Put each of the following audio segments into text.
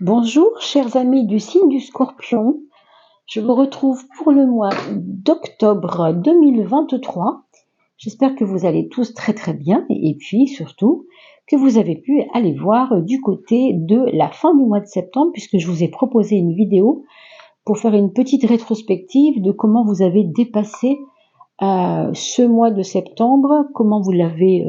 Bonjour, chers amis du signe du Scorpion. Je vous retrouve pour le mois d'octobre 2023. J'espère que vous allez tous très très bien et puis surtout que vous avez pu aller voir du côté de la fin du mois de septembre, puisque je vous ai proposé une vidéo pour faire une petite rétrospective de comment vous avez dépassé ce mois de septembre, comment vous avez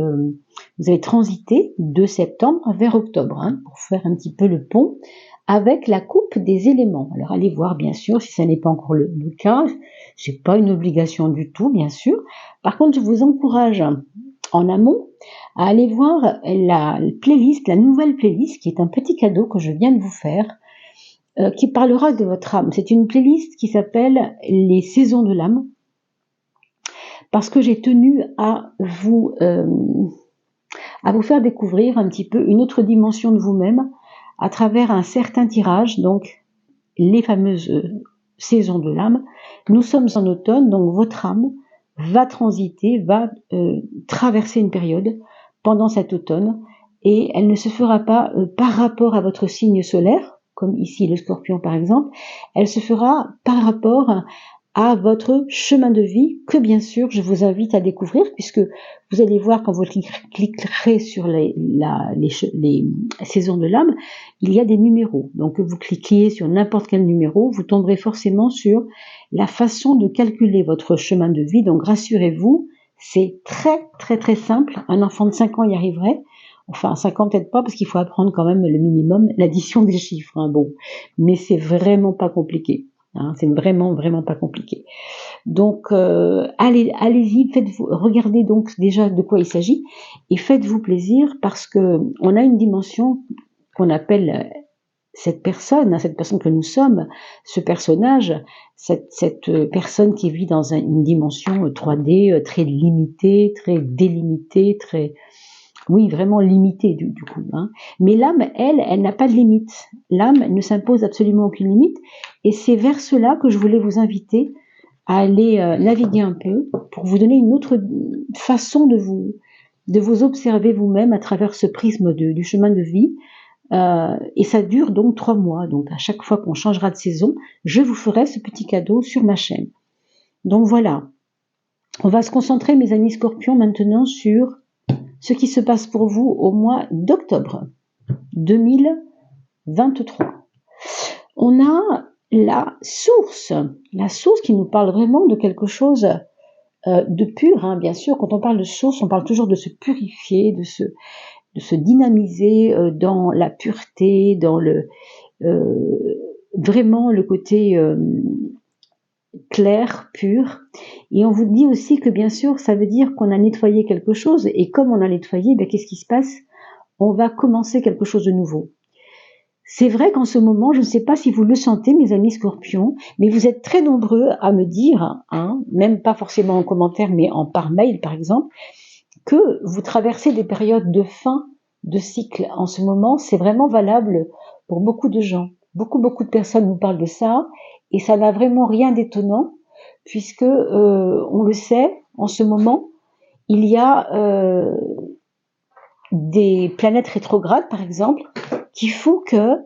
transité de septembre vers octobre, pour faire un petit peu le pont avec la coupe des éléments. Alors allez voir, bien sûr, si ça n'est pas encore le cas, c'est pas une obligation du tout, bien sûr. Par contre, je vous encourage en amont à aller voir la playlist, la nouvelle playlist, qui est un petit cadeau que je viens de vous faire, qui parlera de votre âme. C'est une playlist qui s'appelle Les saisons de l'âme, parce que j'ai tenu à vous faire découvrir un petit peu une autre dimension de vous-même à travers un certain tirage, donc les fameuses saisons de l'âme. Nous sommes en automne, donc votre âme va transiter, va traverser une période pendant cet automne, et elle ne se fera pas par rapport à votre signe solaire, comme ici le Scorpion par exemple, elle se fera par rapport à votre chemin de vie, que bien sûr je vous invite à découvrir, puisque vous allez voir quand vous cliquerez sur les saisons de l'âme, il y a des numéros. Donc vous cliquez sur n'importe quel numéro, vous tomberez forcément sur la façon de calculer votre chemin de vie. Donc rassurez-vous, c'est très très très simple. Un enfant de 5 ans y arriverait. Enfin, 5 ans peut-être pas, parce qu'il faut apprendre quand même le minimum, l'addition des chiffres. Bon, mais c'est vraiment pas compliqué. C'est vraiment vraiment pas compliqué. Donc allez-y, regardez donc déjà de quoi il s'agit et faites-vous plaisir, parce que on a une dimension qu'on appelle cette personne que nous sommes, ce personnage, cette personne qui vit dans une dimension 3D très limitée, très délimitée, vraiment limitée du coup. Mais l'âme, elle n'a pas de limite. L'âme ne s'impose absolument aucune limite, et c'est vers cela que je voulais vous inviter à aller naviguer un peu, pour vous donner une autre façon de vous observer vous-même à travers ce prisme du chemin de vie. Et ça dure donc 3 mois. Donc à chaque fois qu'on changera de saison, je vous ferai ce petit cadeau sur ma chaîne. Donc voilà. On va se concentrer, mes amis Scorpions, maintenant sur ce qui se passe pour vous au mois d'octobre 2023. On a la source qui nous parle vraiment de quelque chose de pur, bien sûr. Quand on parle de source, on parle toujours de se purifier, de se dynamiser dans la pureté, dans vraiment le côté clair, pur. Et on vous dit aussi que bien sûr, ça veut dire qu'on a nettoyé quelque chose, et comme on a nettoyé, qu'est-ce qui se passe? On va commencer quelque chose de nouveau. C'est vrai qu'en ce moment, je ne sais pas si vous le sentez, mes amis Scorpions, mais vous êtes très nombreux à me dire, même pas forcément en commentaire, mais par mail par exemple, que vous traversez des périodes de fin de cycle en ce moment. C'est vraiment valable pour beaucoup de gens. Beaucoup de personnes nous parlent de ça, et ça n'a vraiment rien d'étonnant, puisque on le sait, en ce moment, il y a des planètes rétrogrades, par exemple, qui font que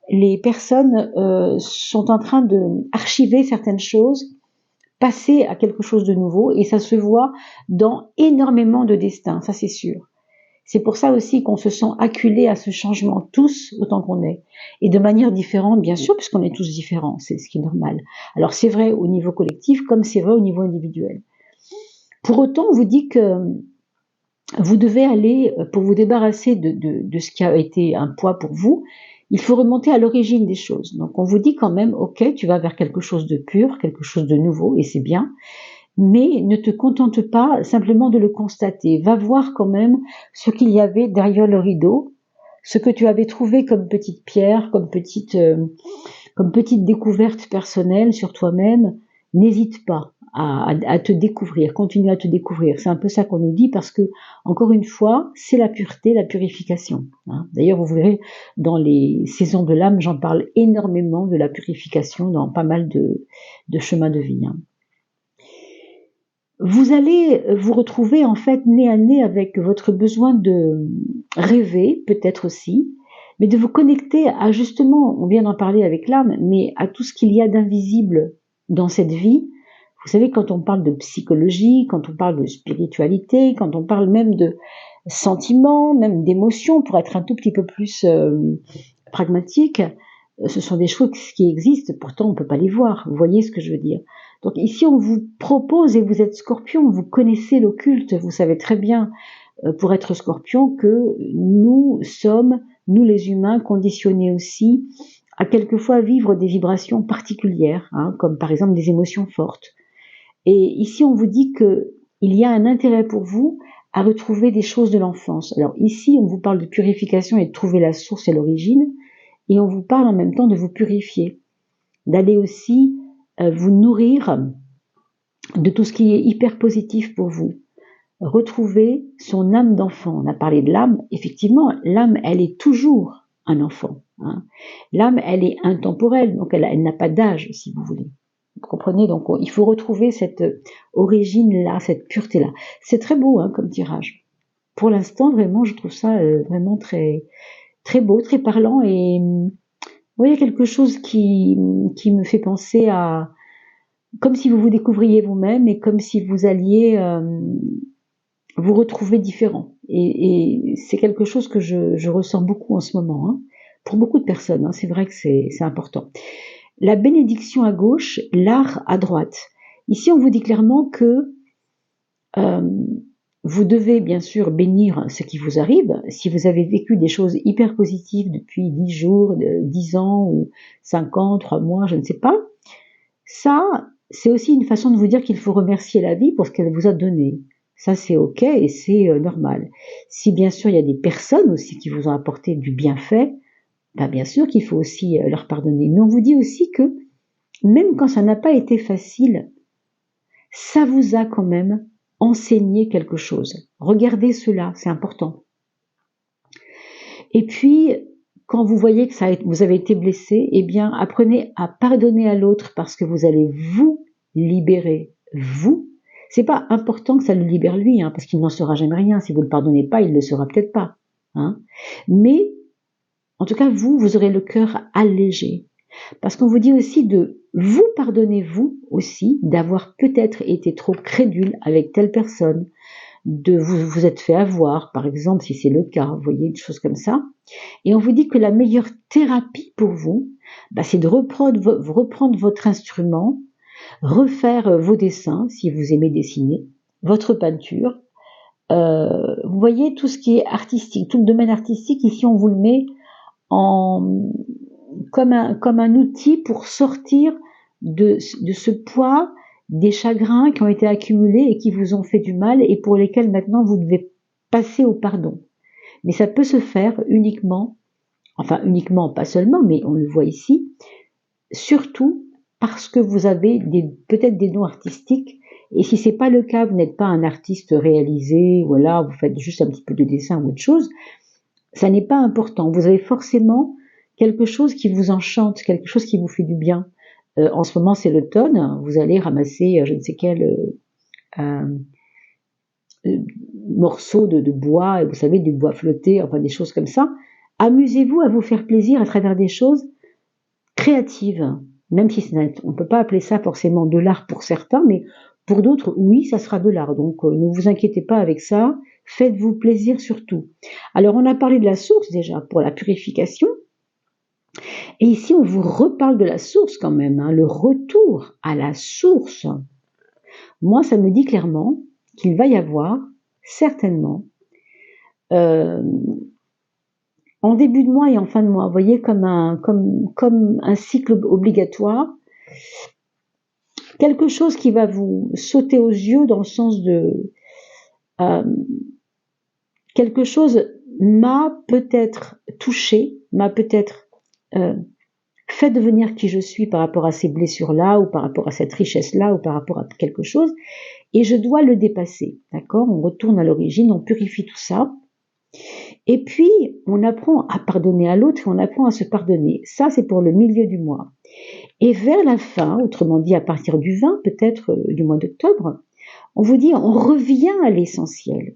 les personnes sont en train de archiver certaines choses, passer à quelque chose de nouveau, et ça se voit dans énormément de destins, ça c'est sûr. C'est pour ça aussi qu'on se sent acculé à ce changement, tous autant qu'on est, et de manière différente, bien sûr, puisqu'on est tous différents, c'est ce qui est normal. Alors c'est vrai au niveau collectif, comme c'est vrai au niveau individuel. Pour autant, on vous dit que vous devez aller, pour vous débarrasser de ce qui a été un poids pour vous, il faut remonter à l'origine des choses. Donc on vous dit quand même, ok, tu vas vers quelque chose de pur, quelque chose de nouveau, et c'est bien, mais ne te contente pas simplement de le constater. Va voir quand même ce qu'il y avait derrière le rideau, ce que tu avais trouvé comme petite pierre, comme petite découverte personnelle sur toi-même. N'hésite pas à te découvrir, continue à te découvrir. C'est un peu ça qu'on nous dit, parce que, encore une fois, c'est la pureté, la purification. D'ailleurs, vous verrez, dans les saisons de l'âme, j'en parle énormément de la purification dans pas mal de chemins de vie. Vous allez vous retrouver en fait nez à nez avec votre besoin de rêver, peut-être aussi, mais de vous connecter à justement, on vient d'en parler avec l'âme, mais à tout ce qu'il y a d'invisible dans cette vie. Vous savez, quand on parle de psychologie, quand on parle de spiritualité, quand on parle même de sentiments, même d'émotions, pour être un tout petit peu plus pragmatique, ce sont des choses qui existent, pourtant on ne peut pas les voir. Vous voyez ce que je veux dire? Donc ici, on vous propose, et vous êtes Scorpion, vous connaissez l'occulte, vous savez très bien, pour être Scorpion, que nous sommes, nous les humains, conditionnés aussi à quelquefois vivre des vibrations particulières, comme par exemple des émotions fortes. Et ici, on vous dit que il y a un intérêt pour vous à retrouver des choses de l'enfance. Alors ici, on vous parle de purification et de trouver la source et l'origine, et on vous parle en même temps de vous purifier, d'aller aussi vous nourrir de tout ce qui est hyper positif pour vous. Retrouver son âme d'enfant. On a parlé de l'âme. Effectivement, l'âme, elle est toujours un enfant. L'âme, elle est intemporelle, donc elle n'a pas d'âge, si vous voulez. Vous comprenez? Donc il faut retrouver cette origine-là, cette pureté-là. C'est très beau comme tirage. Pour l'instant, vraiment, je trouve ça vraiment très, très beau, très parlant. Et il y a quelque chose qui me fait penser à... Comme si vous vous découvriez vous-même et comme si vous alliez... vous retrouver différent. Et c'est quelque chose que je ressens beaucoup en ce moment, pour beaucoup de personnes, c'est vrai que c'est important. La bénédiction à gauche, l'art à droite. Ici, on vous dit clairement que vous devez bien sûr bénir ce qui vous arrive. Si vous avez vécu des choses hyper positives depuis 10 jours, 10 ans, ou 5 ans, 3 mois, je ne sais pas, ça, c'est aussi une façon de vous dire qu'il faut remercier la vie pour ce qu'elle vous a donné. Ça, c'est ok et c'est normal. Si bien sûr, il y a des personnes aussi qui vous ont apporté du bienfait, bien sûr qu'il faut aussi leur pardonner. Mais on vous dit aussi que même quand ça n'a pas été facile, ça vous a quand même enseigné quelque chose. Regardez cela, c'est important. Et puis, quand vous voyez que vous avez été blessé, eh bien, apprenez à pardonner à l'autre parce que vous allez vous libérer, vous. C'est pas important que ça le libère lui, parce qu'il n'en saura jamais rien. Si vous ne le pardonnez pas, il ne le saura peut-être pas. Mais, en tout cas, vous aurez le cœur allégé. Parce qu'on vous dit aussi de vous pardonner, vous aussi, d'avoir peut-être été trop crédule avec telle personne, de vous êtes fait avoir, par exemple, si c'est le cas, vous voyez, des choses comme ça. Et on vous dit que la meilleure thérapie pour vous, c'est de reprendre votre instrument, refaire vos dessins, si vous aimez dessiner, votre peinture. Vous voyez, tout ce qui est artistique, tout le domaine artistique, ici on vous le met comme un outil pour sortir de ce poids des chagrins qui ont été accumulés et qui vous ont fait du mal et pour lesquels maintenant vous devez passer au pardon. Mais ça peut se faire uniquement, pas seulement, mais on le voit ici, surtout parce que vous avez peut-être des dons artistiques, et si c'est pas le cas, vous n'êtes pas un artiste réalisé, voilà, vous faites juste un petit peu de dessin ou autre chose, ça n'est pas important. Vous avez forcément quelque chose qui vous enchante, quelque chose qui vous fait du bien. En ce moment, c'est l'automne, vous allez ramasser je ne sais quel morceau de bois, vous savez, du bois flotté, des choses comme ça. Amusez-vous à vous faire plaisir à travers des choses créatives, même si on ne peut pas appeler ça forcément de l'art pour certains, mais pour d'autres, oui, ça sera de l'art. Donc, ne vous inquiétez pas avec ça, faites-vous plaisir surtout. Alors, on a parlé de la source déjà pour la purification, et ici, on vous reparle de la source quand même, le retour à la source. Moi, ça me dit clairement qu'il va y avoir certainement en début de mois et en fin de mois, vous voyez, comme un cycle obligatoire, quelque chose qui va vous sauter aux yeux dans le sens de quelque chose m'a peut-être touché, m'a peut-être fait devenir qui je suis par rapport à ces blessures-là, ou par rapport à cette richesse-là, ou par rapport à quelque chose, et je dois le dépasser, d'accord? On retourne à l'origine, on purifie tout ça, et puis on apprend à pardonner à l'autre, et on apprend à se pardonner. Ça, c'est pour le milieu du mois. Et vers la fin, autrement dit à partir du 20, peut-être du mois d'octobre, on vous dit, on revient à l'essentiel.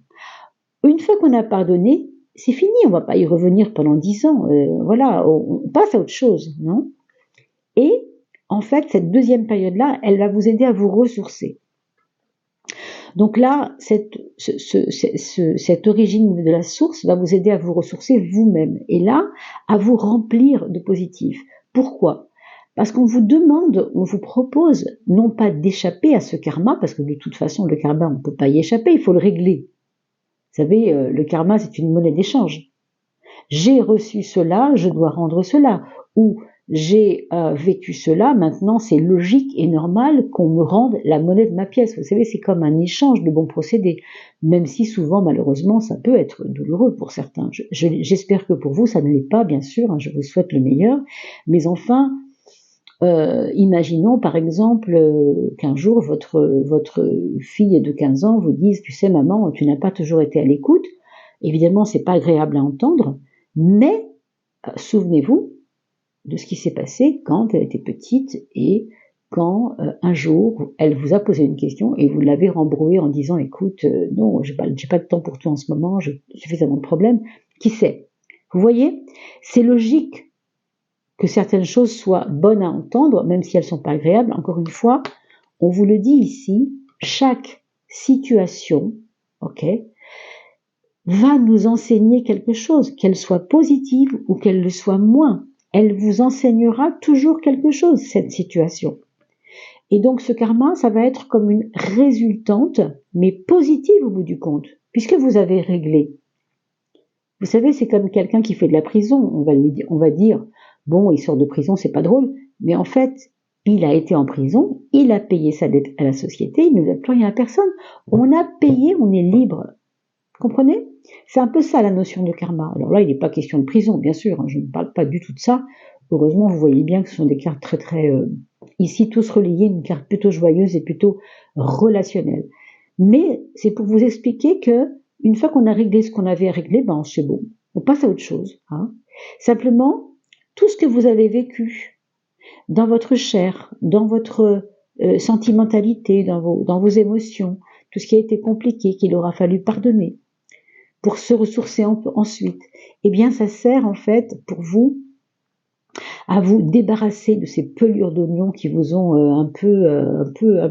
Une fois qu'on a pardonné, c'est fini, on va pas y revenir pendant 10 ans, voilà, on passe à autre chose, non? Et en fait, cette deuxième période-là, elle va vous aider à vous ressourcer. Donc là, cette origine de la source va vous aider à vous ressourcer vous-même et là, à vous remplir de positif. Pourquoi? Parce qu'on vous demande, on vous propose non pas d'échapper à ce karma, parce que de toute façon, le karma, on ne peut pas y échapper, il faut le régler. Vous savez, le karma, c'est une monnaie d'échange. J'ai reçu cela, je dois rendre cela. Ou j'ai vécu cela, maintenant c'est logique et normal qu'on me rende la monnaie de ma pièce. Vous savez, c'est comme un échange de bons procédés, même si souvent, malheureusement, ça peut être douloureux pour certains. J'espère que pour vous, ça ne l'est pas, bien sûr, hein, je vous souhaite le meilleur, mais enfin, imaginons par exemple qu'un jour, votre fille de 15 ans vous dise « Tu sais maman, tu n'as pas toujours été à l'écoute », évidemment, c'est pas agréable à entendre, mais souvenez-vous de ce qui s'est passé quand elle était petite et quand un jour elle vous a posé une question et vous l'avez rembrouillée en disant écoute, non, j'ai pas de temps pour toi en ce moment, j'ai suffisamment de problèmes. Qui sait? Vous voyez, c'est logique que certaines choses soient bonnes à entendre, même si elles sont pas agréables. Encore une fois, on vous le dit ici, chaque situation, ok, va nous enseigner quelque chose, qu'elle soit positive ou qu'elle le soit moins. Elle vous enseignera toujours quelque chose, cette situation. Et donc ce karma, ça va être comme une résultante, mais positive au bout du compte, puisque vous avez réglé. Vous savez, c'est comme quelqu'un qui fait de la prison. On va dire, bon, il sort de prison, c'est pas drôle, mais en fait, il a été en prison, il a payé sa dette à la société, il ne doit plus rien à personne. On a payé, on est libre. Comprenez? C'est un peu ça la notion de karma. Alors là, il n'est pas question de prison, bien sûr, hein, je ne parle pas du tout de ça. Heureusement, vous voyez bien que ce sont des cartes très, ici tous reliées, une carte plutôt joyeuse et plutôt relationnelle. Mais c'est pour vous expliquer que une fois qu'on a réglé ce qu'on avait à régler, ben c'est bon, on passe à autre chose. Hein. Simplement, tout ce que vous avez vécu dans votre chair, dans votre sentimentalité, dans vos émotions, tout ce qui a été compliqué, qu'il aura fallu pardonner, pour se ressourcer ensuite, eh bien ça sert en fait pour vous à vous débarrasser de ces pelures d'oignons qui vous ont un peu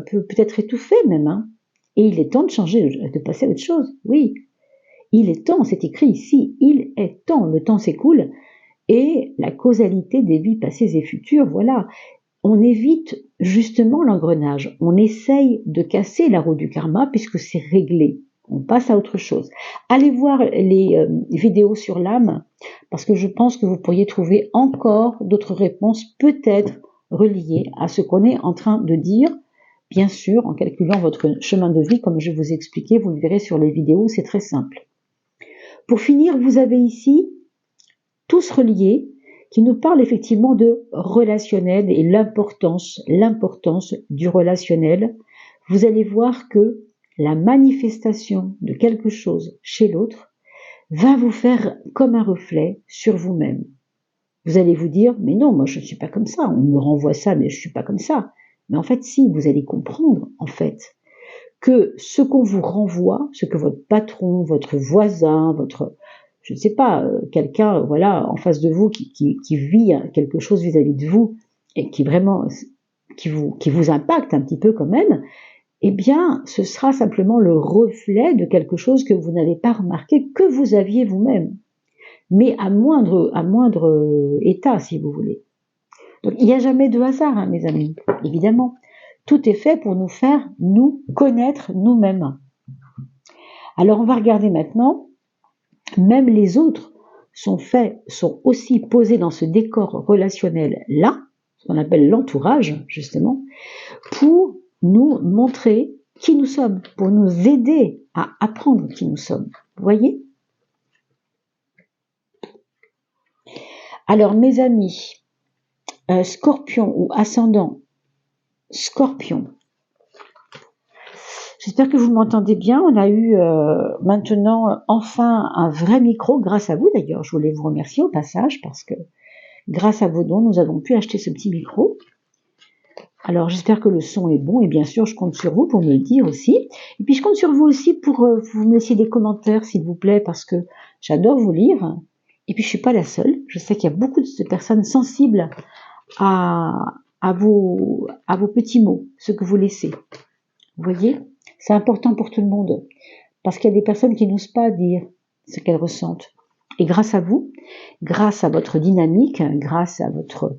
peut-être étouffé même. Hein. Et il est temps de changer, de passer à autre chose. Oui, il est temps, c'est écrit ici, il est temps, le temps s'écoule et la causalité des vies passées et futures, voilà. On évite justement l'engrenage, on essaye de casser la roue du karma puisque c'est réglé. On passe à autre chose. Allez voir les vidéos sur l'âme, parce que je pense que vous pourriez trouver encore d'autres réponses, peut-être reliées à ce qu'on est en train de dire. Bien sûr, en calculant votre chemin de vie, comme je vous ai expliqué, vous le verrez sur les vidéos, c'est très simple. Pour finir, vous avez ici, tous reliés, qui nous parlent effectivement de relationnel et l'importance du relationnel. Vous allez voir que la manifestation de quelque chose chez l'autre va vous faire comme un reflet sur vous-même. Vous allez vous dire, mais non, moi je ne suis pas comme ça, on me renvoie ça, mais je ne suis pas comme ça. Mais en fait, si, vous allez comprendre, en fait, que ce qu'on vous renvoie, ce que votre patron, votre voisin, votre, je ne sais pas, quelqu'un, voilà, en face de vous qui vit quelque chose vis-à-vis de vous et qui vraiment, qui vous impacte un petit peu quand même, eh bien, ce sera simplement le reflet de quelque chose que vous n'avez pas remarqué, que vous aviez vous-même, mais à moindre état, si vous voulez. Donc, il n'y a jamais de hasard, hein, mes amis, évidemment. Tout est fait pour nous faire nous connaître nous-mêmes. Alors, on va regarder maintenant, même les autres sont aussi posés dans ce décor relationnel-là, ce qu'on appelle l'entourage, justement, pour nous montrer qui nous sommes, pour nous aider à apprendre qui nous sommes. Vous voyez? Alors, mes amis, Scorpion ou ascendant Scorpion, j'espère que vous m'entendez bien. On a eu maintenant enfin un vrai micro, grâce à vous d'ailleurs. Je voulais vous remercier au passage parce que grâce à vos dons, nous avons pu acheter ce petit micro. Alors j'espère que le son est bon et bien sûr je compte sur vous pour me le dire aussi. Et puis je compte sur vous aussi pour vous me laisser des commentaires s'il vous plaît parce que j'adore vous lire. Et puis je suis pas la seule. Je sais qu'il y a beaucoup de personnes sensibles à vos petits mots, ce que vous laissez. Vous voyez, c'est important pour tout le monde parce qu'il y a des personnes qui n'osent pas dire ce qu'elles ressentent. Et grâce à vous, grâce à votre dynamique, grâce à votre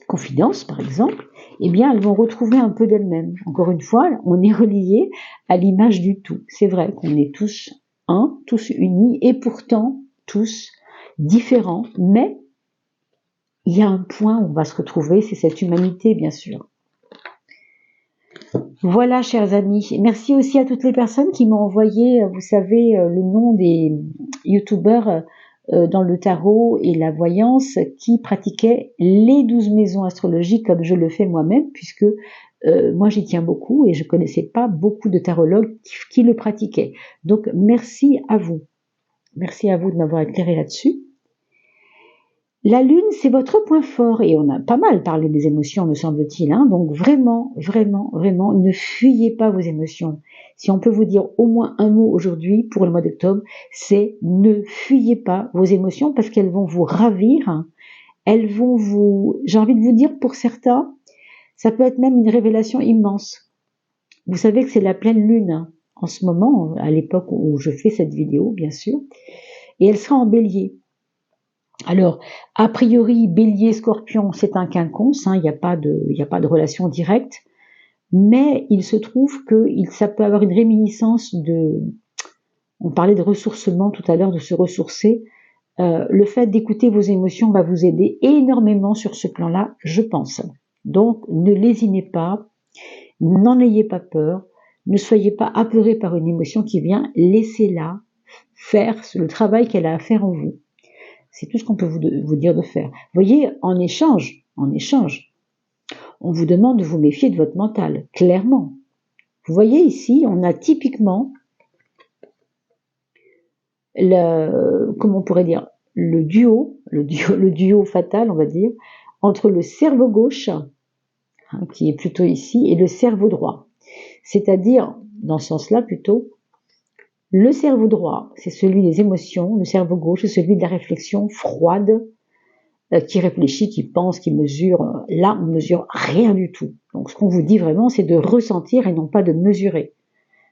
confidence, par exemple, eh bien, elles vont retrouver un peu d'elles-mêmes. Encore une fois, on est relié à l'image du tout. C'est vrai qu'on est tous un, tous unis, et pourtant tous différents, mais il y a un point où on va se retrouver, c'est cette humanité, bien sûr. Voilà, chers amis. Merci aussi à toutes les personnes qui m'ont envoyé, vous savez, le nom des youtubeurs dans le tarot et la voyance qui pratiquaient les 12 maisons astrologiques comme je le fais moi-même, puisque moi j'y tiens beaucoup et je connaissais pas beaucoup de tarologues qui le pratiquaient. Donc merci à vous. Merci à vous de m'avoir éclairé là-dessus. La lune, c'est votre point fort et on a pas mal parlé des émotions, me semble-t-il. Hein, donc vraiment, vraiment, vraiment, ne fuyez pas vos émotions. Si on peut vous dire au moins un mot aujourd'hui pour le mois d'octobre, c'est ne fuyez pas vos émotions parce qu'elles vont vous ravir. Elles vont vous, j'ai envie de vous dire pour certains, ça peut être même une révélation immense. Vous savez que c'est la pleine lune en ce moment, à l'époque où je fais cette vidéo, bien sûr, et elle sera en bélier. Alors, a priori, bélier, scorpion, c'est un quinconce, il n'y a pas de relation directe, mais il se trouve que ça peut avoir une réminiscence on parlait de ressourcement tout à l'heure, de se ressourcer, le fait d'écouter vos émotions va vous aider énormément sur ce plan-là, je pense. Donc, ne lésinez pas, n'en ayez pas peur, ne soyez pas apeurés par une émotion qui vient, laissez-la faire le travail qu'elle a à faire en vous. C'est tout ce qu'on peut vous dire de faire. Vous voyez, en échange, on vous demande de vous méfier de votre mental, clairement. Vous voyez ici, on a typiquement comment on pourrait dire, le duo fatal, on va dire, entre le cerveau gauche, qui est plutôt ici, et le cerveau droit. C'est-à-dire, dans ce sens-là plutôt, le cerveau droit, c'est celui des émotions, le cerveau gauche, c'est celui de la réflexion froide, qui réfléchit, qui pense, qui mesure. Là, on ne mesure rien du tout. Donc, ce qu'on vous dit vraiment, c'est de ressentir et non pas de mesurer.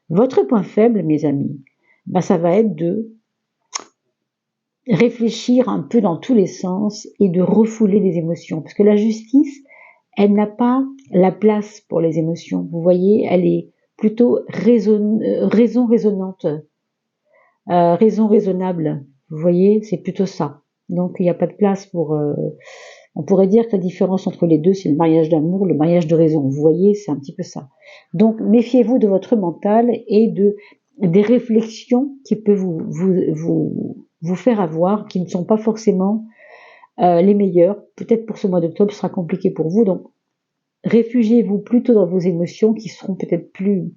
Votre point faible, mes amis, ça va être de réfléchir un peu dans tous les sens et de refouler les émotions. Parce que la justice, elle n'a pas la place pour les émotions. Vous voyez, elle est plutôt raison raisonnante, raison raisonnable. Vous voyez, c'est plutôt ça. Donc, il n'y a pas de place pour... on pourrait dire que la différence entre les deux, c'est le mariage d'amour, le mariage de raison. Vous voyez, c'est un petit peu ça. Donc, méfiez-vous de votre mental et des réflexions qui peuvent vous faire avoir, qui ne sont pas forcément les meilleures. Peut-être pour ce mois d'octobre, ce sera compliqué pour vous. Donc, réfugiez-vous plutôt dans vos émotions qui seront peut-être plus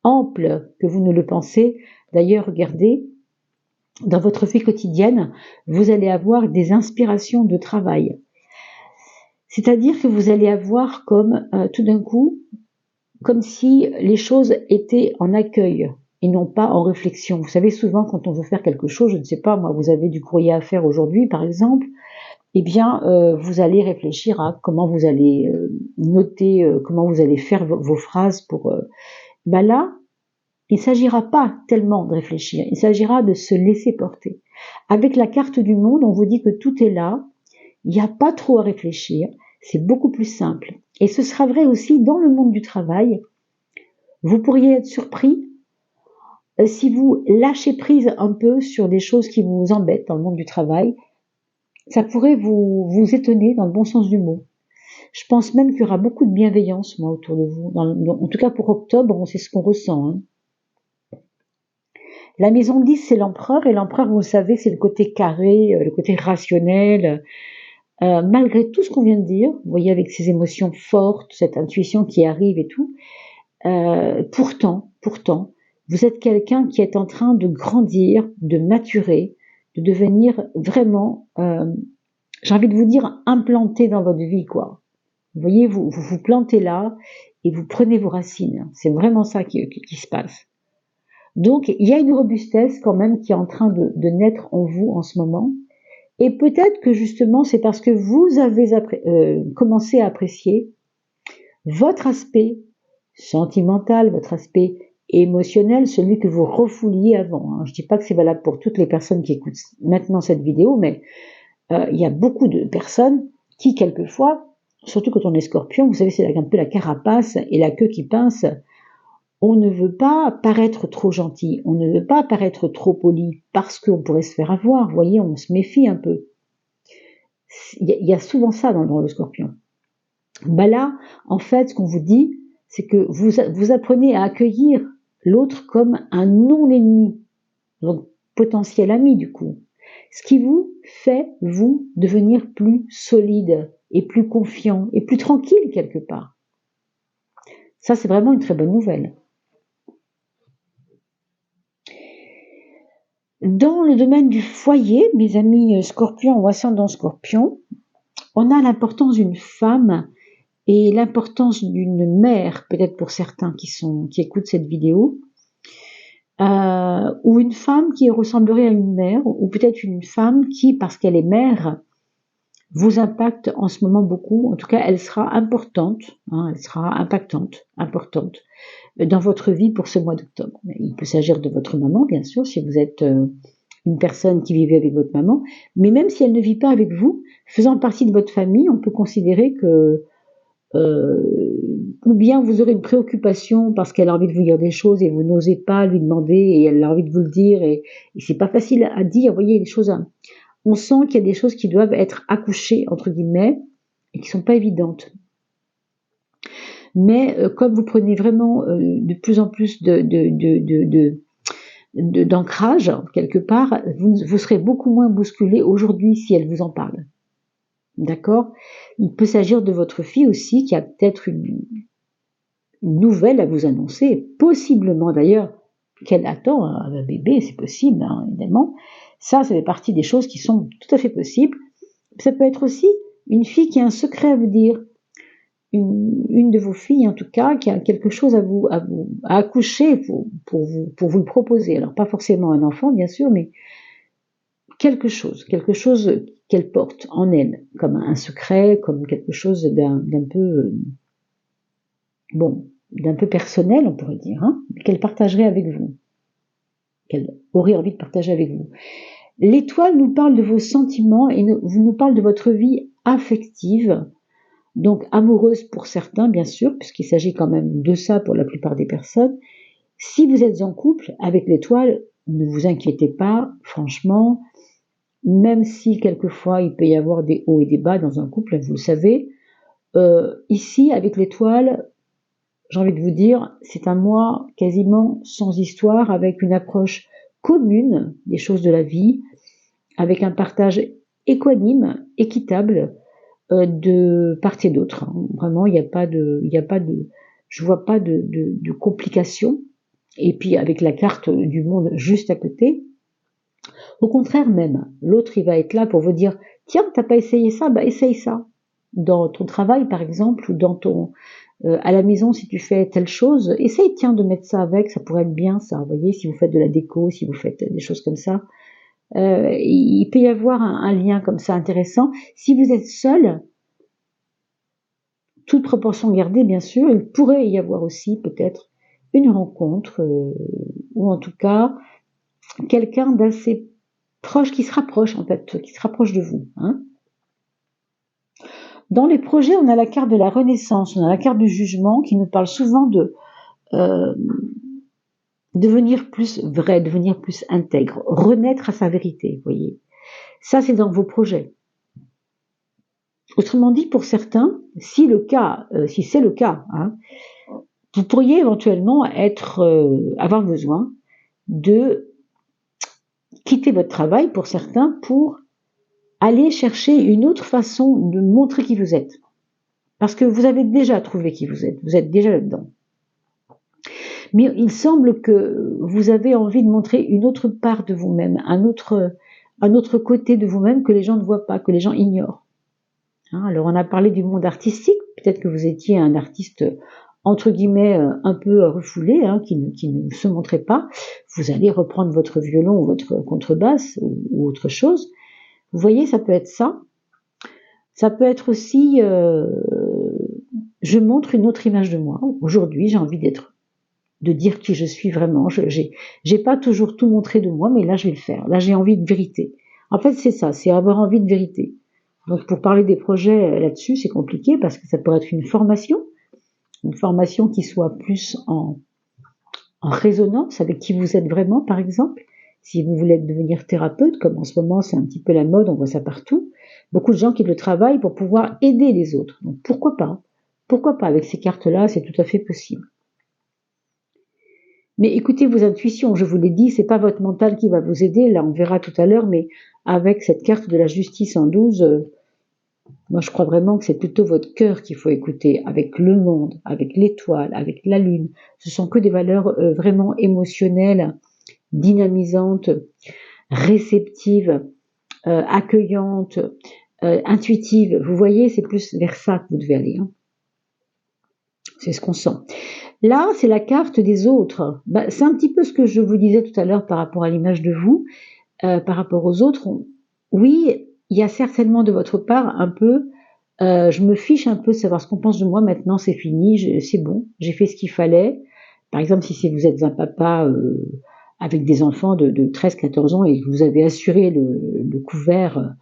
amples que vous ne le pensez. D'ailleurs, regardez, dans votre vie quotidienne, vous allez avoir des inspirations de travail. C'est-à-dire que vous allez avoir comme, tout d'un coup, comme si les choses étaient en accueil et non pas en réflexion. Vous savez, souvent, quand on veut faire quelque chose, je ne sais pas, moi, vous avez du courrier à faire aujourd'hui, par exemple, eh bien, vous allez réfléchir à comment vous allez noter, comment vous allez faire vos phrases pour... là, il ne s'agira pas tellement de réfléchir, il s'agira de se laisser porter. Avec la carte du monde, on vous dit que tout est là, il n'y a pas trop à réfléchir, c'est beaucoup plus simple. Et ce sera vrai aussi dans le monde du travail. Vous pourriez être surpris si vous lâchez prise un peu sur des choses qui vous embêtent dans le monde du travail. Ça pourrait vous étonner dans le bon sens du mot. Je pense même qu'il y aura beaucoup de bienveillance, moi, autour de vous. En tout cas, pour octobre, c'est ce qu'on ressent. Hein. La maison 10, c'est l'empereur, et l'empereur, vous le savez, c'est le côté carré, le côté rationnel. Malgré tout ce qu'on vient de dire, vous voyez, avec ces émotions fortes, cette intuition qui arrive et tout, pourtant, vous êtes quelqu'un qui est en train de grandir, de maturer, de devenir vraiment j'ai envie de vous dire, implanté dans votre vie, quoi. Vous voyez, vous plantez là et vous prenez vos racines. C'est vraiment ça qui se passe. Donc, il y a une robustesse quand même qui est en train de naître en vous en ce moment. Et peut-être que justement, c'est parce que vous avez commencé à apprécier votre aspect sentimental, votre aspect émotionnel, celui que vous refouliez avant. Je ne dis pas que c'est valable pour toutes les personnes qui écoutent maintenant cette vidéo, mais il y a beaucoup de personnes qui, quelquefois, surtout quand on est scorpion, vous savez, c'est un peu la carapace et la queue qui pince. On ne veut pas paraître trop gentil, on ne veut pas paraître trop poli, parce qu'on pourrait se faire avoir, vous voyez, on se méfie un peu. Il y a souvent ça dans le scorpion. Là, en fait, ce qu'on vous dit, c'est que vous apprenez à accueillir l'autre comme un non-ennemi, donc potentiel ami du coup. Ce qui vous fait, vous, devenir plus solide et plus confiant et plus tranquille quelque part. Ça, c'est vraiment une très bonne nouvelle. Dans le domaine du foyer, mes amis scorpions ou ascendant scorpion, on a l'importance d'une femme et l'importance d'une mère, peut-être pour certains qui écoutent cette vidéo, ou une femme qui ressemblerait à une mère, ou peut-être une femme qui, parce qu'elle est mère, vous impacte en ce moment beaucoup. En tout cas, elle sera importante, elle sera importante dans votre vie pour ce mois d'octobre. Il peut s'agir de votre maman, bien sûr, si vous êtes une personne qui vivait avec votre maman, mais même si elle ne vit pas avec vous, faisant partie de votre famille, on peut considérer que ou bien vous aurez une préoccupation parce qu'elle a envie de vous dire des choses et vous n'osez pas lui demander et elle a envie de vous le dire et c'est pas facile à dire. Vous voyez, les choses, on sent qu'il y a des choses qui doivent être accouchées entre guillemets et qui sont pas évidentes. Mais comme vous prenez vraiment de plus en plus d'ancrage quelque part, vous serez beaucoup moins bousculé aujourd'hui si elle vous en parle. D'accord? Il peut s'agir de votre fille aussi qui a peut-être une nouvelle à vous annoncer, possiblement d'ailleurs qu'elle attend un bébé, c'est possible, évidemment. Ça fait partie des choses qui sont tout à fait possibles. Ça peut être aussi une fille qui a un secret à vous dire, une de vos filles en tout cas, qui a quelque chose à accoucher pour vous le proposer. Alors pas forcément un enfant bien sûr, mais quelque chose qu'elle porte en elle, comme un secret, comme quelque chose d'un peu d'un peu personnel, on pourrait dire, qu'elle partagerait avec vous, qu'elle aurait envie de partager avec vous. L'étoile nous parle de vos sentiments et nous parle de votre vie affective, donc amoureuse pour certains, bien sûr, puisqu'il s'agit quand même de ça pour la plupart des personnes. Si vous êtes en couple avec l'étoile, ne vous inquiétez pas, franchement, même si quelquefois il peut y avoir des hauts et des bas dans un couple, vous le savez, ici, avec l'étoile, j'ai envie de vous dire, c'est un mois quasiment sans histoire, avec une approche commune des choses de la vie, avec un partage équanime, équitable, de part et d'autre. Vraiment, il n'y a pas de, je vois pas de complications. Et puis avec la carte du monde juste à côté, au contraire même, l'autre il va être là pour vous dire, tiens, t'as pas essayé ça, bah essaye ça. Dans ton travail par exemple, ou dans ton à la maison, si tu fais telle chose, essaye tiens de mettre ça avec, ça pourrait être bien ça, vous voyez, si vous faites de la déco, si vous faites des choses comme ça. Il peut y avoir un lien comme ça intéressant. Si vous êtes seul, toute proportion gardée bien sûr, il pourrait y avoir aussi peut-être une rencontre, ou en tout cas quelqu'un d'assez proche, qui se rapproche en fait, qui se rapproche de vous. Dans les projets, on a la carte de la renaissance, on a la carte du jugement qui nous parle souvent de devenir plus vrai, devenir plus intègre, renaître à sa vérité, vous voyez. Ça, c'est dans vos projets. Autrement dit, pour certains, si c'est le cas, vous pourriez éventuellement avoir besoin de quitter votre travail pour certains pour aller chercher une autre façon de montrer qui vous êtes. Parce que vous avez déjà trouvé qui vous êtes déjà là-dedans. Mais il semble que vous avez envie de montrer une autre part de vous-même, un autre un autre côté de vous-même que les gens ne voient pas, que les gens ignorent. Hein, alors on a parlé du monde artistique, peut-être que vous étiez un artiste entre guillemets un peu refoulé, hein, qui ne se montrait pas. Vous allez reprendre votre violon ou votre contrebasse ou autre chose. Vous voyez, ça peut être ça. Ça peut être aussi, je montre une autre image de moi. Aujourd'hui, j'ai envie de dire qui je suis vraiment. J'ai pas toujours tout montré de moi, mais là, je vais le faire. Là, j'ai envie de vérité. En fait, c'est ça, c'est avoir envie de vérité. Donc, pour parler des projets là-dessus, c'est compliqué parce que ça pourrait être une formation qui soit plus en résonance avec qui vous êtes vraiment, par exemple. Si vous voulez devenir thérapeute, comme en ce moment c'est un petit peu la mode, on voit ça partout, beaucoup de gens qui le travaillent pour pouvoir aider les autres. Donc pourquoi pas? Pourquoi pas? Avec ces cartes-là, c'est tout à fait possible. Mais écoutez vos intuitions, je vous l'ai dit, c'est pas votre mental qui va vous aider, là on verra tout à l'heure, mais avec cette carte de la justice en 12, moi je crois vraiment que c'est plutôt votre cœur qu'il faut écouter, avec le monde, avec l'étoile, avec la lune. Ce sont que des valeurs vraiment émotionnelles, dynamisantes, réceptives, accueillantes, intuitives. Vous voyez, c'est plus vers ça que vous devez aller. Hein. C'est ce qu'on sent. Là, c'est la carte des autres. C'est un petit peu ce que je vous disais tout à l'heure par rapport à l'image de vous, par rapport aux autres. Oui, il y a certainement de votre part un peu, je me fiche un peu de savoir ce qu'on pense de moi, maintenant c'est fini, c'est bon, j'ai fait ce qu'il fallait. Par exemple, si vous êtes un papa avec des enfants de 13-14 ans et que vous avez assuré le couvert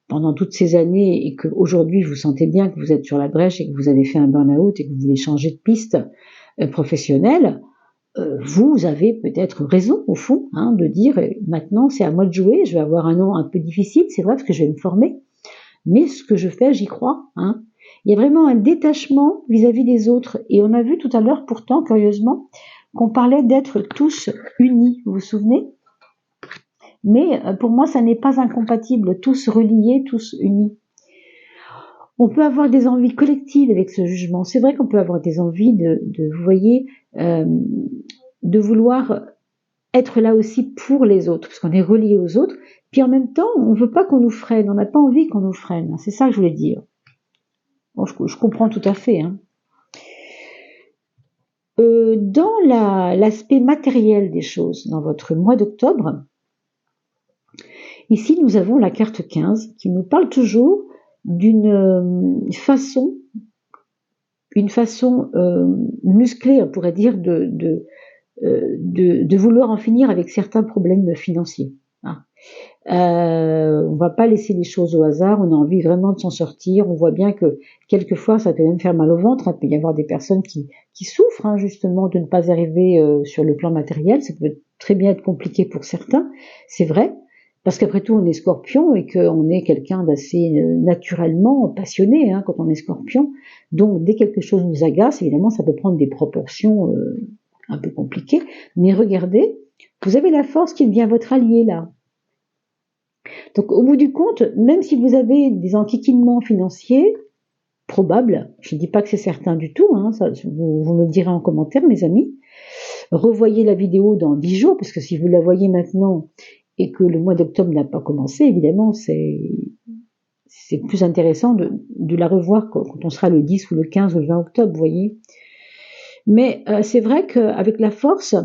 pendant toutes ces années et qu'aujourd'hui vous sentez bien que vous êtes sur la brèche et que vous avez fait un burn-out et que vous voulez changer de piste professionnelle, vous avez peut-être raison au fond hein, de dire maintenant c'est à moi de jouer, je vais avoir un an un peu difficile, c'est vrai parce que je vais me former, mais ce que je fais j'y crois. Hein. Il y a vraiment un détachement vis-à-vis des autres et on a vu tout à l'heure pourtant curieusement qu'on parlait d'être tous unis, vous vous souvenez? Mais pour moi ça n'est pas incompatible, tous reliés, tous unis. On peut avoir des envies collectives avec ce jugement. C'est vrai qu'on peut avoir des envies vous voyez, de vouloir être là aussi pour les autres, parce qu'on est relié aux autres. Puis en même temps, on ne veut pas qu'on nous freine, on n'a pas envie qu'on nous freine. C'est ça que je voulais dire. Bon, je comprends tout à fait. Hein. Dans l'aspect matériel des choses, dans votre mois d'octobre, ici nous avons la carte 15 qui nous parle toujours d'une façon musclée, on pourrait dire, de vouloir en finir avec certains problèmes financiers. Hein. On va pas laisser les choses au hasard, on a envie vraiment de s'en sortir. On voit bien que quelquefois ça peut même faire mal au ventre. Il peut y avoir des personnes qui souffrent hein, justement de ne pas arriver sur le plan matériel. Ça peut très bien être compliqué pour certains, c'est vrai. Parce qu'après tout, on est scorpion et qu'on est quelqu'un d'assez naturellement passionné hein, quand on est scorpion. Donc, dès que quelque chose nous agace, évidemment, ça peut prendre des proportions un peu compliquées. Mais regardez, vous avez la force qui devient votre allié là. Donc, au bout du compte, même si vous avez des enquiquinements financiers probables, je ne dis pas que c'est certain du tout, hein, ça, vous me le direz en commentaire, mes amis. Revoyez la vidéo dans 10 jours, parce que si vous la voyez maintenant et que le mois d'octobre n'a pas commencé, évidemment, c'est plus intéressant de la revoir quand on sera le 10 ou le 15 ou le 20 octobre, vous voyez. Mais c'est vrai qu'avec la force,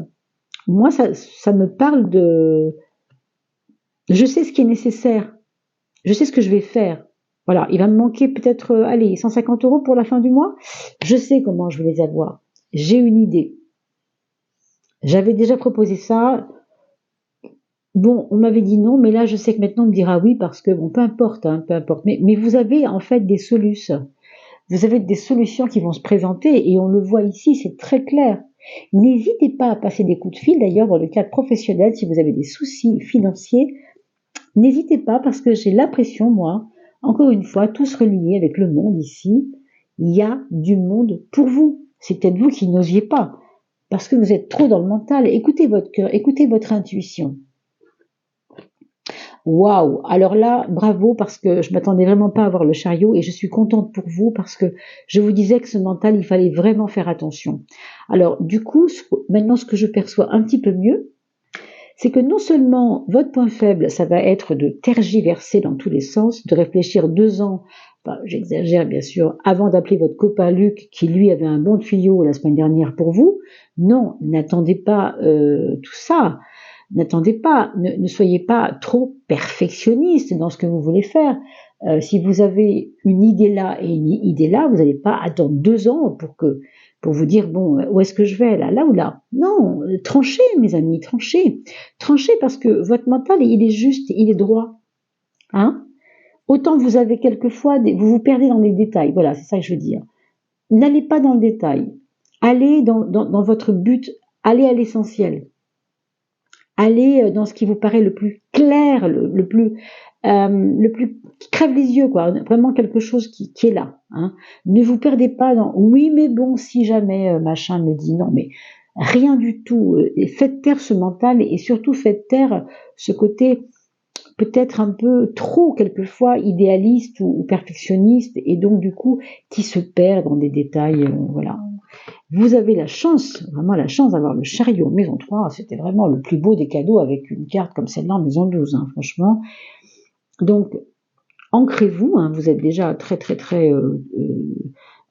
moi, ça me parle de... Je sais ce qui est nécessaire. Je sais ce que je vais faire. Voilà, il va me manquer peut-être, 150 € pour la fin du mois. Je sais comment je vais les avoir. J'ai une idée. J'avais déjà proposé ça. Bon, on m'avait dit non, mais là, je sais que maintenant on me dira oui parce que, bon, peu importe, hein, peu importe. Mais vous avez en fait des solutions. Vous avez des solutions qui vont se présenter et on le voit ici, c'est très clair. N'hésitez pas à passer des coups de fil, d'ailleurs, dans le cadre professionnel, si vous avez des soucis financiers, n'hésitez pas parce que j'ai l'impression, moi, encore une fois, tous reliés avec le monde ici, il y a du monde pour vous. C'est peut-être vous qui n'osiez pas parce que vous êtes trop dans le mental. Écoutez votre cœur, écoutez votre intuition. Waouh! Alors là, bravo parce que je m'attendais vraiment pas à voir le chariot et je suis contente pour vous parce que je vous disais que ce mental, il fallait vraiment faire attention. Alors du coup, maintenant ce que je perçois un petit peu mieux, c'est que non seulement votre point faible, ça va être de tergiverser dans tous les sens, de réfléchir 2 ans, enfin, j'exagère bien sûr, avant d'appeler votre copain Luc, qui lui avait un bon tuyau la semaine dernière pour vous. Non, n'attendez pas tout ça. N'attendez pas, ne soyez pas trop perfectionniste dans ce que vous voulez faire. Si vous avez une idée là et une idée là, vous n'allez pas attendre 2 ans pour vous dire bon, où est-ce que je vais là ou là. Non, tranchez mes amis, tranchez. Tranchez parce que votre mental, il est juste, il est droit. Hein? Autant vous avez quelquefois, vous vous perdez dans les détails. Voilà, c'est ça que je veux dire. N'allez pas dans le détail. Allez dans votre but, allez à l'essentiel. Allez dans ce qui vous paraît le plus clair, le plus qui crève les yeux, quoi. Vraiment quelque chose qui est là. Hein. Ne vous perdez pas dans oui, mais bon, si jamais machin me dit non, mais rien du tout. Faites taire ce mental et surtout faites taire ce côté peut-être un peu trop quelquefois idéaliste ou perfectionniste et donc du coup qui se perd dans des détails. Voilà. Vous avez la chance, vraiment la chance d'avoir le chariot maison 3, c'était vraiment le plus beau des cadeaux avec une carte comme celle-là en maison 12, hein, franchement. Donc, ancrez-vous, hein, vous êtes déjà très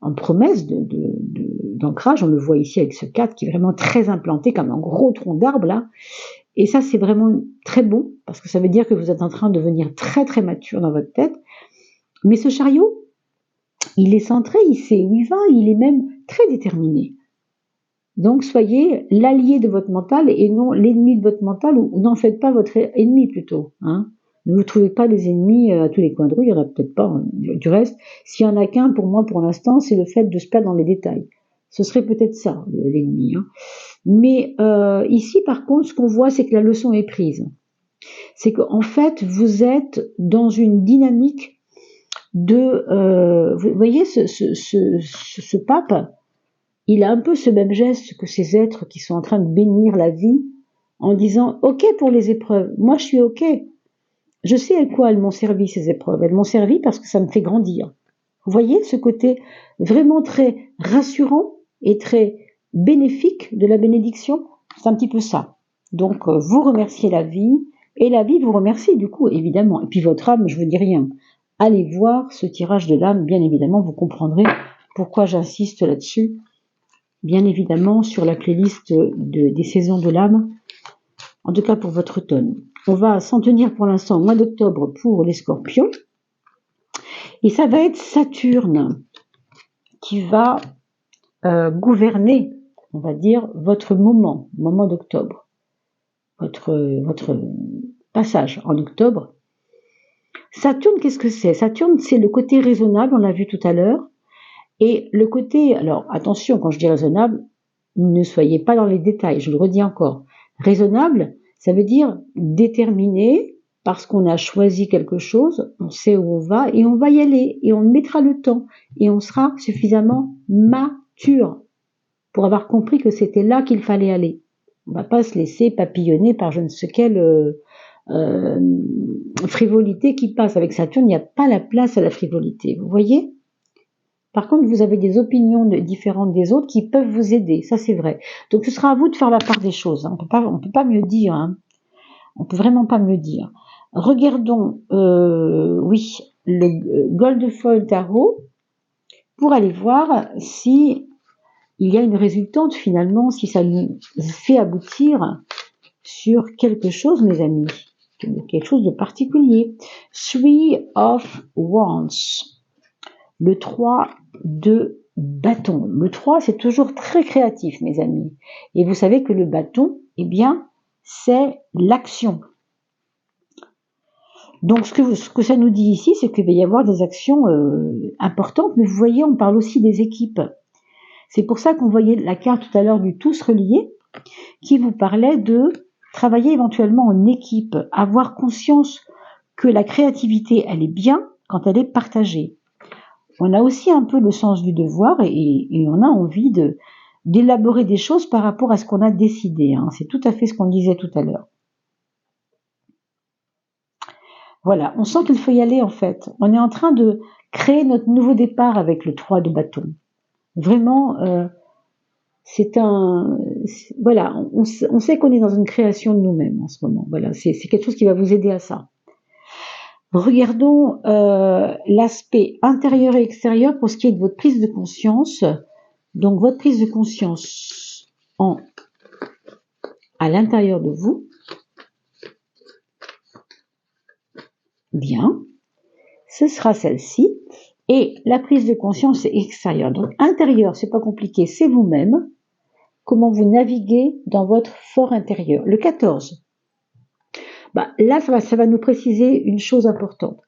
en promesse d'ancrage, on le voit ici avec ce 4 qui est vraiment très implanté comme un gros tronc d'arbre là, et ça c'est vraiment très bon, parce que ça veut dire que vous êtes en train de devenir très mature dans votre tête, mais ce chariot, il est centré, il sait où il va, il est même très déterminé. Donc soyez l'allié de votre mental et non l'ennemi de votre mental, ou n'en faites pas votre ennemi plutôt. Hein. Ne vous trouvez pas des ennemis à tous les coins de rue, il n'y en a peut-être pas. Hein. Du reste, s'il y en a qu'un pour moi pour l'instant, c'est le fait de se perdre dans les détails. Ce serait peut-être ça, l'ennemi. Hein. Mais ici, par contre, ce qu'on voit, c'est que la leçon est prise. C'est qu'en fait, vous êtes dans une dynamique de... vous voyez, ce pape, il a un peu ce même geste que ces êtres qui sont en train de bénir la vie en disant « Ok pour les épreuves, moi je suis ok. Je sais à quoi elles m'ont servi ces épreuves. Elles m'ont servi parce que ça me fait grandir. » Vous voyez ce côté vraiment très rassurant et très bénéfique de la bénédiction? C'est un petit peu ça. Donc vous remerciez la vie et la vie vous remercie du coup, évidemment. Et puis votre âme, je vous dis rien. Allez voir ce tirage de l'âme, bien évidemment, vous comprendrez pourquoi j'insiste là-dessus. Bien évidemment sur la playlist des saisons de l'âme, en tout cas pour votre automne. On va s'en tenir pour l'instant au mois d'octobre pour les scorpions. Et ça va être Saturne qui va gouverner, on va dire, votre moment d'octobre. Votre passage en octobre. Saturne, qu'est-ce que c'est? Saturne, c'est le côté raisonnable, on l'a vu tout à l'heure. Et le côté, alors attention, quand je dis raisonnable, ne soyez pas dans les détails, je le redis encore. Raisonnable, ça veut dire déterminé, parce qu'on a choisi quelque chose, on sait où on va, et on va y aller, et on mettra le temps, et on sera suffisamment mature pour avoir compris que c'était là qu'il fallait aller. On ne va pas se laisser papillonner par je ne sais quelle frivolité qui passe. Avec Saturne, il n'y a pas la place à la frivolité, vous voyez ? Par contre, vous avez des opinions différentes des autres qui peuvent vous aider, ça c'est vrai. Donc ce sera à vous de faire la part des choses, hein. On peut pas mieux dire, hein. On peut vraiment pas mieux dire. Regardons, oui, le Gold Foil Tarot pour aller voir si il y a une résultante finalement, si ça nous fait aboutir sur quelque chose, mes amis, quelque chose de particulier. Three of Wands. Le 3 de bâton. Le 3, c'est toujours très créatif, mes amis. Et vous savez que le bâton, eh bien, c'est l'action. Donc, ce que ça nous dit ici, c'est qu'il va y avoir des actions importantes, mais vous voyez, on parle aussi des équipes. C'est pour ça qu'on voyait la carte tout à l'heure du tous relié, qui vous parlait de travailler éventuellement en équipe, avoir conscience que la créativité, elle est bien quand elle est partagée. On a aussi un peu le sens du devoir et on a envie d'élaborer des choses par rapport à ce qu'on a décidé. Hein. C'est tout à fait ce qu'on disait tout à l'heure. Voilà, on sent qu'il faut y aller en fait. On est en train de créer notre nouveau départ avec le 3 de bâton. Vraiment, Voilà, on sait qu'on est dans une création de nous-mêmes en ce moment. Voilà, c'est quelque chose qui va vous aider à ça. Regardons l'aspect intérieur et extérieur pour ce qui est de votre prise de conscience. Donc votre prise de conscience à l'intérieur de vous. Bien, ce sera celle-ci. Et la prise de conscience extérieure. Donc intérieur, c'est pas compliqué, c'est vous-même. Comment vous naviguez dans votre fort intérieur. Le 14. Là, ça va nous préciser une chose importante.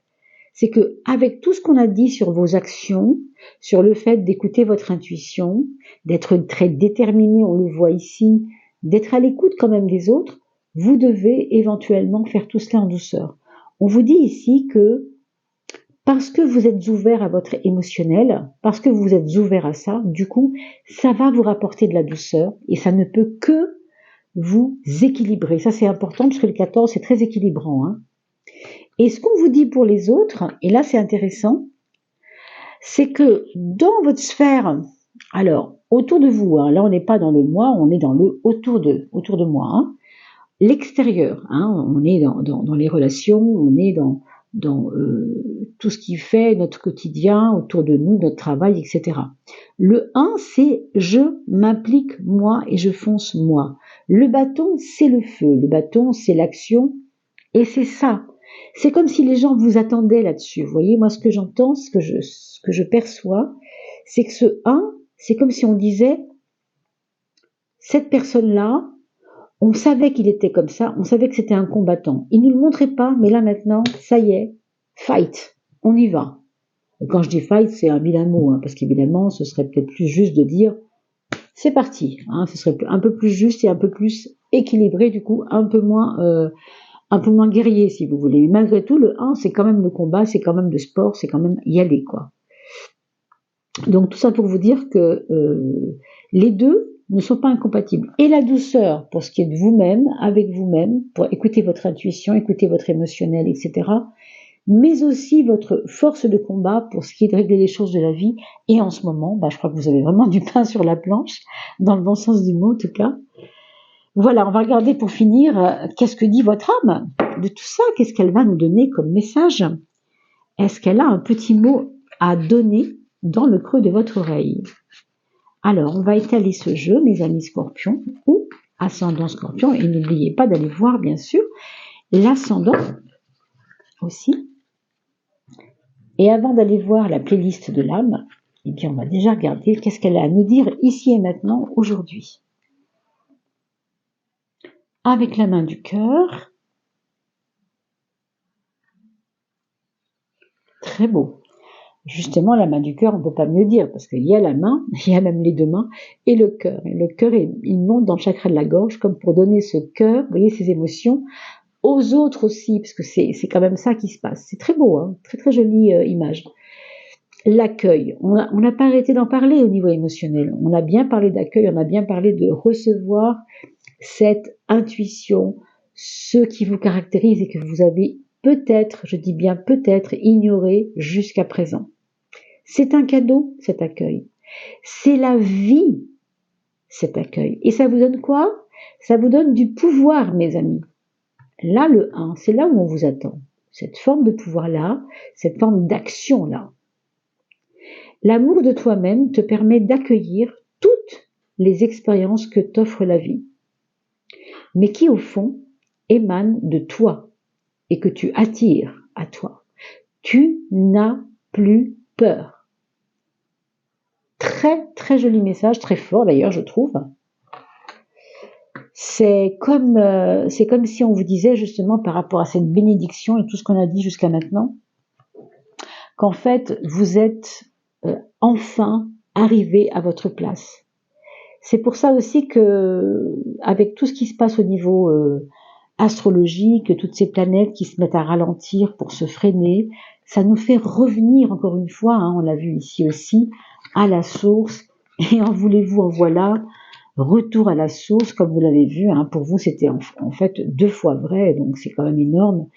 C'est que avec tout ce qu'on a dit sur vos actions, sur le fait d'écouter votre intuition, d'être très déterminé, on le voit ici, d'être à l'écoute quand même des autres, vous devez éventuellement faire tout cela en douceur. On vous dit ici que parce que vous êtes ouvert à votre émotionnel, parce que vous êtes ouvert à ça, du coup, ça va vous rapporter de la douceur et ça ne peut que vous équilibrer. Ça, c'est important parce que le 14, c'est très équilibrant. Et ce qu'on vous dit pour les autres, et là, c'est intéressant, c'est que dans votre sphère, alors, autour de vous, là, on n'est pas dans le moi, on est dans le autour de moi, l'extérieur, on est dans les relations, on est dans tout ce qui fait notre quotidien autour de nous, notre travail, etc. Le 1, c'est je m'implique moi et je fonce moi. Le bâton, c'est le feu. Le bâton, c'est l'action. Et c'est ça. C'est comme si les gens vous attendaient là-dessus. Vous voyez, moi, ce que j'entends, ce que je perçois, c'est que ce 1, c'est comme si on disait, cette personne-là, on savait qu'il était comme ça, on savait que c'était un combattant. Il ne nous le montrait pas, mais là maintenant, ça y est, fight, on y va. Et quand je dis fight, c'est un vilain mot, parce qu'évidemment, ce serait peut-être plus juste de dire, c'est parti. Ce serait un peu plus juste et un peu plus équilibré, du coup, un peu moins guerrier, si vous voulez. Mais malgré tout, le 1, c'est quand même le combat, c'est quand même le sport, c'est quand même y aller, quoi. Donc tout ça pour vous dire que les deux ne sont pas incompatibles. Et la douceur, pour ce qui est de vous-même, avec vous-même, pour écouter votre intuition, écouter votre émotionnel, etc. Mais aussi votre force de combat pour ce qui est de régler les choses de la vie. Et en ce moment, je crois que vous avez vraiment du pain sur la planche, dans le bon sens du mot en tout cas. Voilà, on va regarder pour finir, qu'est-ce que dit votre âme de tout ça? Qu'est-ce qu'elle va nous donner comme message? Est-ce qu'elle a un petit mot à donner dans le creux de votre oreille? Alors, on va étaler ce jeu, mes amis scorpions, ou ascendant scorpion, et n'oubliez pas d'aller voir, bien sûr, l'ascendant aussi. Et avant d'aller voir la playlist de l'âme, eh bien, on va déjà regarder qu'est-ce qu'elle a à nous dire ici et maintenant, aujourd'hui. Avec la main du cœur. Très beau. Justement, la main du cœur, on ne peut pas mieux dire, parce qu'il y a la main, il y a même les deux mains, et le cœur. Et le cœur, il monte dans le chakra de la gorge, comme pour donner ce cœur, vous voyez, ces émotions, aux autres aussi, parce que c'est quand même ça qui se passe. C'est très beau, très très jolie image. L'accueil, on n'a pas arrêté d'en parler au niveau émotionnel. On a bien parlé d'accueil, on a bien parlé de recevoir cette intuition, ce qui vous caractérise et que vous avez peut-être, je dis bien peut-être, ignoré jusqu'à présent. C'est un cadeau, cet accueil. C'est la vie, cet accueil. Et ça vous donne quoi? Ça vous donne du pouvoir, mes amis. Là, le 1, c'est là où on vous attend. Cette forme de pouvoir-là, cette forme d'action-là. L'amour de toi-même te permet d'accueillir toutes les expériences que t'offre la vie, mais qui, au fond, émanent de toi et que tu attires à toi. Tu n'as plus peur. Très, très joli message, très fort d'ailleurs, je trouve. C'est comme si on vous disait justement par rapport à cette bénédiction et tout ce qu'on a dit jusqu'à maintenant, qu'en fait, vous êtes enfin arrivé à votre place. C'est pour ça aussi que, avec tout ce qui se passe au niveau astrologique, toutes ces planètes qui se mettent à ralentir pour se freiner, ça nous fait revenir encore une fois, on l'a vu ici aussi, à la source. Et en voulez-vous, en voilà, retour à la source, comme vous l'avez vu, pour vous c'était en fait 2 fois vrai, donc c'est quand même énorme.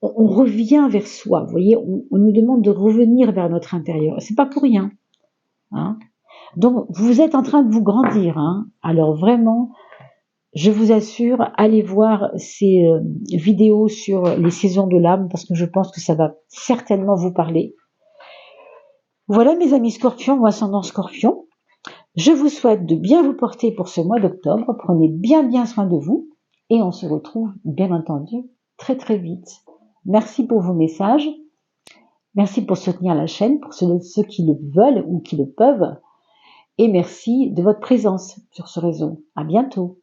On revient vers soi, vous voyez, on nous demande de revenir vers notre intérieur. C'est pas pour rien. Donc, vous êtes en train de vous grandir, hein. Alors vraiment, je vous assure, allez voir ces vidéos sur les saisons de l'âme parce que je pense que ça va certainement vous parler. Voilà mes amis scorpions ou ascendant scorpion. Je vous souhaite de bien vous porter pour ce mois d'octobre. Prenez bien soin de vous et on se retrouve bien entendu très très vite. Merci pour vos messages. Merci pour soutenir la chaîne, pour ceux qui le veulent ou qui le peuvent. Et merci de votre présence sur ce réseau. À bientôt.